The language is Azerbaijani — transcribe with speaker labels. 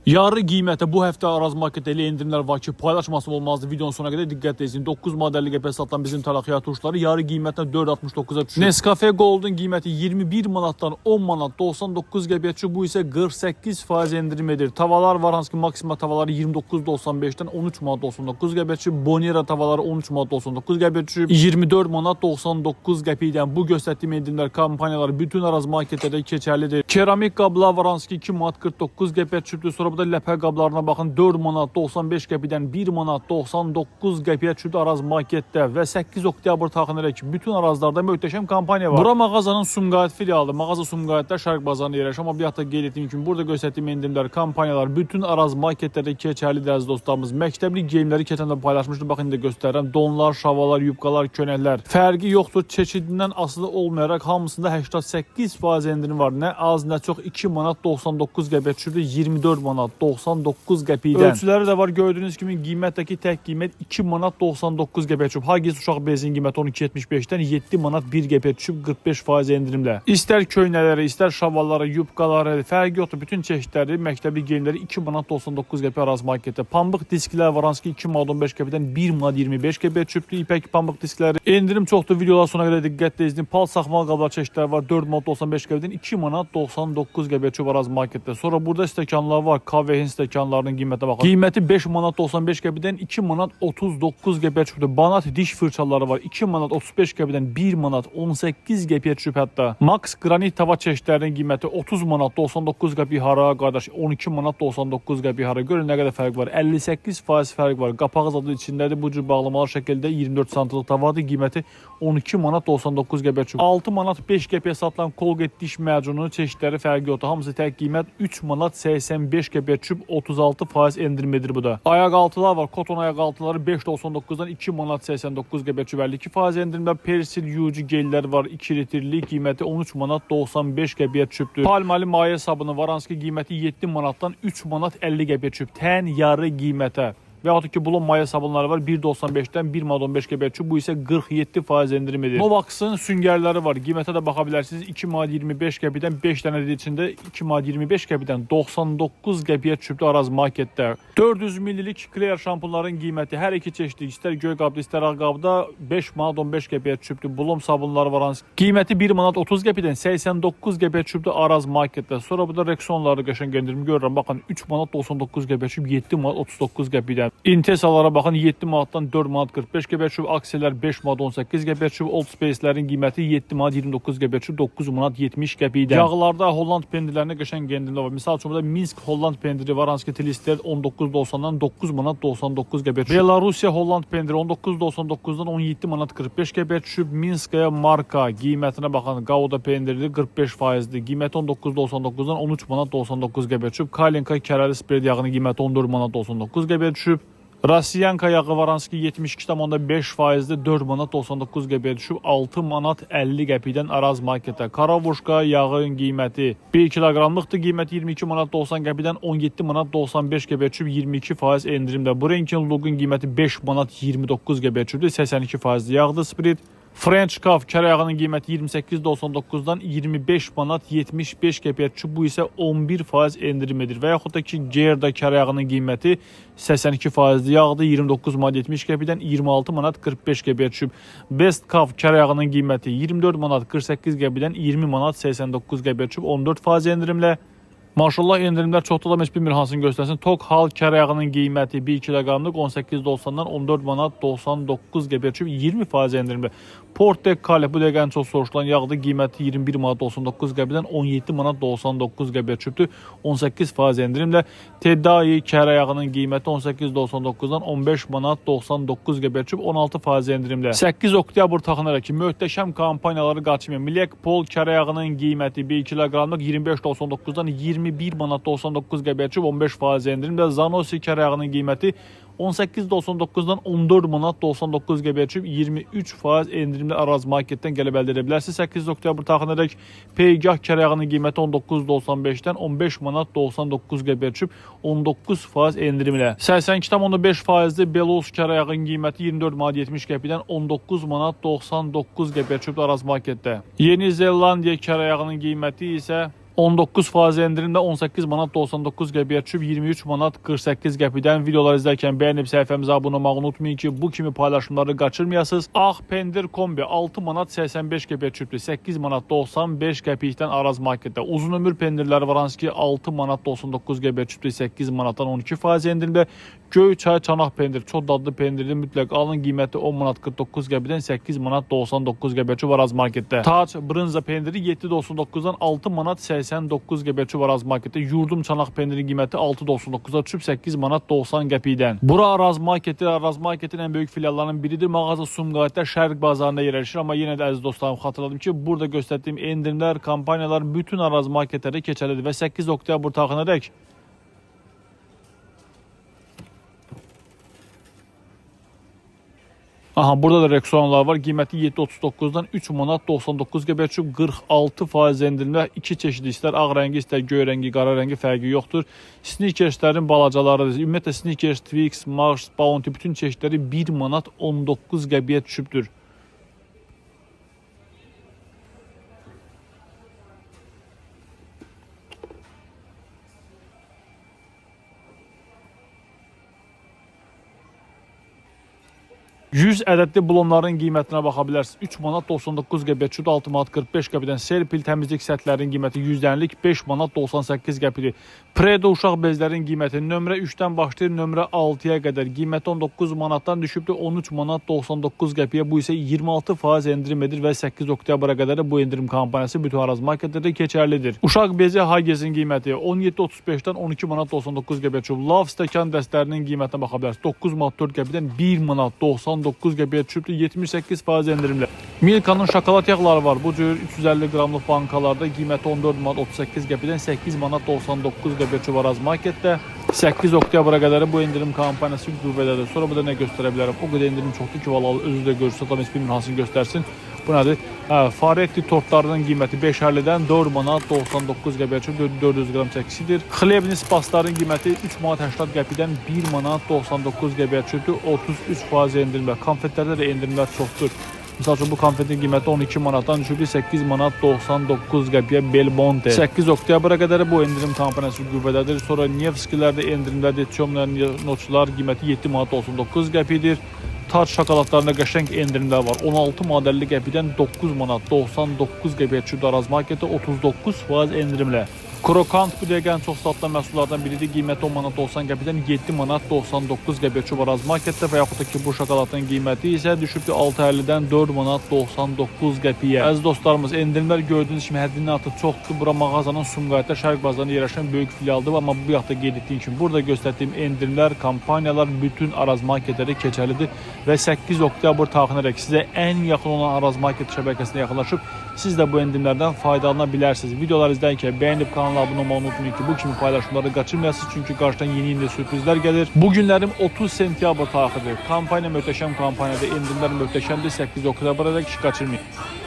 Speaker 1: Yarı qiymətə bu həftə Araz Marketdə elə endirimlər var ki, paylaşmasam olmazdı. Videonun sonuna qədər diqqətlə izləyin. 9 modelli qəpə satılan bizim Talaxiya turşuları yarı qiymətdən 4.69-a düşür. Nescafe Gold'un qiyməti 21 manatdan 10 manat 99 qəpiyə düşür. Bu isə 48% endirim edir. Tavalar var, hansı ki Maxima tavalары 29.95-dən 13 manat 99 qəpiyə düşür. Bonera tavalары 13 manat 99 qəpiyə düşür. 24 manat 99 qəpikdən bu göstərdiyim endirimlər kampaniyaları bütün Araz Marketlərdə keçərlidir. Keramik qablar var, hansı ki 2 manat 49 qəpiyə düşürdür. Sonra burada ləpə qablarına baxın, 4 manat 95 qəpikdən 1 manat 99 qəpiyə düşürdü Araz Marketdə və 8 oktyabr tarixinə ki bütün Arazlarda möhtəşəm kampaniya var. Bura mağazanın Sumqayıt filialı. Mağaza Sumqayıtda Şərq bazarında yerləşir. Amma bir həftə qeyd etdiyim kimi burada göstərdiyim endirimlər, kampaniyalar bütün Araz Marketlərdə keçərlidir əziz dostlarımız. Məktəbli geyimləri keçən də paylaşmışdım. Baxın indi göstərirəm. Donlar, şavalar, yubqalar, könəklər. Fərqi yoxdur. Çeşidindən asılı olmayaraq hamısında 88% endirim var. Nə az, nə çox 2 manat 99 qəpiyə düşürdü. 24 manat 99 qəpikdən. Ölçüləri də var. Gördüyünüz kimi qiymətdəki tək qiymət 2 manat 99 qəpiyə düşüb. Hagis uşaq bezin qiyməti 12.75-dən 7 manat 1 qəpiyə düşüb 45% endirimlə. İstər köynələri, istər şavalları, yubqaları, fərqi yoxdur. Bütün çeşidləri, məktəbli geyimləri 2 manat 99 qəpiyə Araz Marketdə. Pambıq disklər var, hansı ki 2 manat 15 qəpikdən 1 manat 25 qəpiyə düşübdür. İpək pambıq diskləri. Endirim çoxdur. Videolar sona qədər diqqətlə izləyin. Pal saxmal qablar çeşidləri var. 4 manat 95 qəpikdən 2 manat 99 qəpiyə düşüb Araz Marketdə. Sonra burada stəkanlar var. Kavehin stəkanlarının qiymətə baxın. Qiyməti 5 manat 95 qəpikdən 2 manat 39 qəpiyə düşüb. Banat diş fırçaları var. 2 manat 35 qəpikdən 1 manat 18 qəpiyə düşüb hətta. Max qranit tava çeşidlərinin qiyməti 30 manat 99 qəpik hara qardaş, 12 manat 99 qəpik hara. Görün nə qədər fərq var. 58% fərq var. Qapağı zadı içindədir. Bu cür bağlamalı şəkildə 24 santlıq tavadır. Qiyməti 12 manat 99 qəpiyə düşüb. 6 manat 5 qəpiyə satılan Colgate diş macunu çeşidləri fərqi yoxdur. Hamısı tək qiymət 3 manat 85 qəpiyə düşüb 36% endirim edir bu da. Ayaq altılar var. Koton ayaq altıları 5.99-dan 2 manat 89 qəpiyə düşüb 52% endirimdə. Persil yucu gellər var. 2 litrlik qiyməti 13 manat 95 qəpiyə düşübdür. Palmalı maye sabunu var, hansı ki qiyməti 7 manatdan 3 manat 50 qəpiyə düşüb. Tən yarı qiymətə. Və yaxud ki bulon maya sabunları var. 1.95-dən 1 manat 15 qəpiyə düşüb. Bu isə 47% endirim edir. Novax'ın süngərləri var. Qiymətə də baxa bilərsiniz. 2 manat 25 qəpikdən 5 dənədir içində. 2 manat 25 qəpikdən 99 qəpiyə düşübdür Araz Marketdə. 400 millilik Clear şampunların qiyməti hər iki çeşidi, istər göy qabda, istər ağ qabda 5 manat 15 qəpiyə düşübdür. Bulon sabunları var, hansı qiyməti 1 manat 30 qəpikdən 89 qəpiyə düşübdür Araz Marketdə. Sonra burada Rexonları qəşəng endirim görürəm. Baxın 3 manat 99 qəpiyə düşüb 7 manat 39 qəpikdən. Intesalara baxın 7 manatdan 4 manat 45 qəpiyə düşüb. Aksiyalar 5 manat 18 qəpiyə düşüb. Old Space'lərin qiyməti 7 manat 29 qəpiyə düşüb 9 manat 70 qəpikdən. Yağlarda Holland pendirlərinə qəşəng endirimlər var. Misal üçün burada Minsk Holland pendiri var, hansı ki Tlister 19.90-dan 9 manat 99 qəpiyə düşüb. Belarusiya Holland pendiri 19.99-dan 17 manat 45 qəpiyə düşüb. Minskaya marka qiymətinə baxın. Gouda pendiri 45%dir. Qiyməti 19.99-dan 13 manat 99 qəpiyə düşüb. Kalinka kərəli spred yağının qiyməti 14 manat 99 qəpiyə düşüb. Rasiyanka yağı var, hansı ki 72,5%dir. 4 manat 99 qəpiyə düşüb 6 manat 50 qəpikdən Araz Marketdə. Karavuşka yağın qiyməti 1 kiloqramlıqdır. Qiyməti 22 manat 90 qəpikdən 17 manat 95 qəpiyə düşüb 22% endirimdə. Brenkin Lug'un qiyməti 5 manat 29 qəpiyə düşüb 82% yağdır. Sprit French Caf kərə yağının qiyməti 28.99-dan 25 manat 75 qəpiyə düşüb. Bu isə 11% endirim edir. Və yaxud da ki Gerda kərə yağının qiyməti 82% yağdır. 29 manat 70 qəpikdən 26 manat 45 qəpiyə düşüb. Best Caf kərə yağının qiyməti 24 manat 48 qəpikdən 20 manat 89 qəpiyə düşüb 14% endirimlə. Maşallah endirimlər çoxdur da, heç bilmir hansını göstərsin. Tok hal kərə yağının qiyməti 1 kiloqramlıq 18.90-dan 14 manat 99 qəpiyə düşüb 20% endirimlə. Portek Kale bu dəqiqə ən çox soruşulan yağdır. Qiyməti 21 manat 99 qəpikdən 17 manat 99 qəpiyə düşübdür 18% endirimlə. Tedai kərə yağının qiyməti 18.99-dan 15 manat 99 qəpiyə düşüb 16% endirimlə. 8 oktyabr taxınaraq ki möhtəşəm kampaniyaları qaçmayın. Milek Pol kərə yağının qiyməti 1 kiloqramlıq 25.99-dan 21 manat 99 qəpiyə düşüb 15% endirimlə. Zanosi kərə yağının qiyməti 18.99-dan 14 manat 99 qəpiyə düşüb 23% endirimlə Araz Marketdən gəlib əldə edə bilərsiniz. 8 oktyabr tarixinədək Peygah kərə yağının qiyməti 19.95-dən 15 manat 99 qəpiyə düşüb 19% endirimlə. 82,5%-li Belos kərə yağının qiyməti 24 manat 70 qəpikdən 19 manat 99 qəpiyə düşüb Araz Marketdə. Yeni Zelandiya kərə yağının qiyməti isə 19% endirimlə 18 manat 99 qəpiyə düşüb 23 manat 48 qəpidən. Videolar izlərkən bəyənib səhifəmizə abunə olmağı unutmayın ki, bu kimi paylaşımları qaçırmayasınız. Ağ pendir kombi 6 manat 85 qəpiyə düşübdür. 8 manat 95 qəpikdən Araz marketdə. Uzun ömür pendirləri var, hansı ki 6 manat 99 qəpiyə düşübdür. 8 manatdan 12% endirimlə. Göyçay çanaq pendir çox dadlı pendirdir. Mütləq alın, qiyməti 10 manat 49 qəpidən 8 manat 99 qəpiyə düşüb Araz marketdə. Tac brınza pendiri 7.99-dan 6 manat 89 qəpiyə düşüb Araz marketdə. Yurdum çanaq pendirin qiyməti 6.99-a düşüb 8 manat 90 qəpikdən. Bura Araz marketi, Araz marketin ən böyük filiallarının biridir. Mağaza Sumqayıtda Şərq bazarında yerləşir. Amma yenə də əziz dostlarım xatırladım ki, burada göstərdiyim endirimlər, kampaniyalar bütün Araz marketlərdə keçərlidir və 8 oktyabr tarixinədək burada da Rexonlar var. Qiyməti 7.39-dan 3 manat 99 qəpiyə düşüb 46% endirimlə. 2 çeşidi, istər ağ rəngi, istər göy rəngi, qara rəngi fərqi yoxdur. Sneakerslərin balacalarıdır. Ümumiyyətlə Sneakers, Twix, Mars, Bounty bütün çeşidləri 1 manat 19 qəpiyə düşübdür. %100 ədədli blonların qiymətinə baxa bilərsiniz. 3 manat 99 qəpiyə düşüb 6 manat 45 qəpidən. Serpil təmizlik sətlərinin qiyməti %50'lik 5 manat 98 qəpidir. Predo uşaq bezlərin qiyməti nömrə 3-dən başlayır nömrə 6-ya qədər. Qiyməti 19 manatdan düşübdür 13 manat 99 qəpiyə. Bu isə 26% endirim edir və 8 oktyabra qədər bu endirim kampaniyası bütün Araz marketlərdə keçərlidir. Uşaq bezi Huggies'in qiyməti 17.35-dən 12 manat 99 qəpiyə düşüb. Love stəkan dəstlərinin qiymətinə baxa bilərsiniz. 9 manat 4 qəpidən 1 manat 99 qəpiyə düşübdür 78% endirimlə. Milka'nın şokolad yağları var. Bu cür 350 qramlıq bankalarda qiyməti 14 manat 38 qəpidən 8 manat 99 qəpiyə düşüb Araz marketdə. 8 oktyabra qədər bu endirim kampaniyası qüvvədədir. Sonra burada nə göstərə bilərəm? O qədər endirim çoxdur ki, valalı özü də görürsə, tam heç bilmir hansını göstərsin. Bu nədir? Faretti tortlarının qiyməti 5.50-dən 4 manat 99 qəpiyə düşüb 400 qram çəkisidir. Xlebnis pastların qiyməti 3 manat 80 qəpidən 1 manat 99 qəpiyə düşüb 33% endirimlə. Konfetlərdə də endirimlər çoxdur. Misal üçün bu konfetin qiyməti 12 manatdan düşüb 8 manat 99 qəpiyə Belmonte. 8 oktyabra qədər bu endirim kampaniyası qüvvədədir. Sonra Nevskilərdə endirimlərdir. Çomla notçular qiyməti 7 manat 99 qəpidir. Tac şokoladlarında qəşəng endirimlər var. 16 manat 50 qəpidən 9 manat 99 qəpiyə düşüb Araz marketdə 39% endirimlə. Krokant bu dəqiqə ən çox satılan məhsullardan biridir. Qiyməti 10 manat 90 qəpidən 7 manat 99 qəpiyə düşüb Araz marketdə və yaxud da ki bu şokoladın qiyməti isə düşübdür 6.50-dən 4 manat 99 qəpiyə. Əziz dostlarımız, endirimlər gördüyünüz kimi həddindən artıq çoxdur. Bura mağazanın Sumqayıtda Şərq bazarında yerləşən böyük filialdır, amma bu yaxda qeyd etdiyim kimi burada göstərdiyim endirimlər, kampaniyalar bütün Araz marketlərdə keçərlidir və 8 oktyabr tarixinədək sizə ən yaxın olan Araz market şəbəkəsinə yaxınlaşıb siz də bu endirimlərdən faydalana bilərsiniz. Videolar izləyərkən bəyənib kanala abunə olmağı unutmayın ki, bu kimi paylaşımları qaçırmayasınız, çünki qarşıdan yeni sürprizlər gəlir. Bu günlərim 30 sentyabr tarixidir. Kampaniya möhtəşəm kampaniyadır, endirimlər möhtəşəmdir. 8 oktyabrədək qaçırmayın.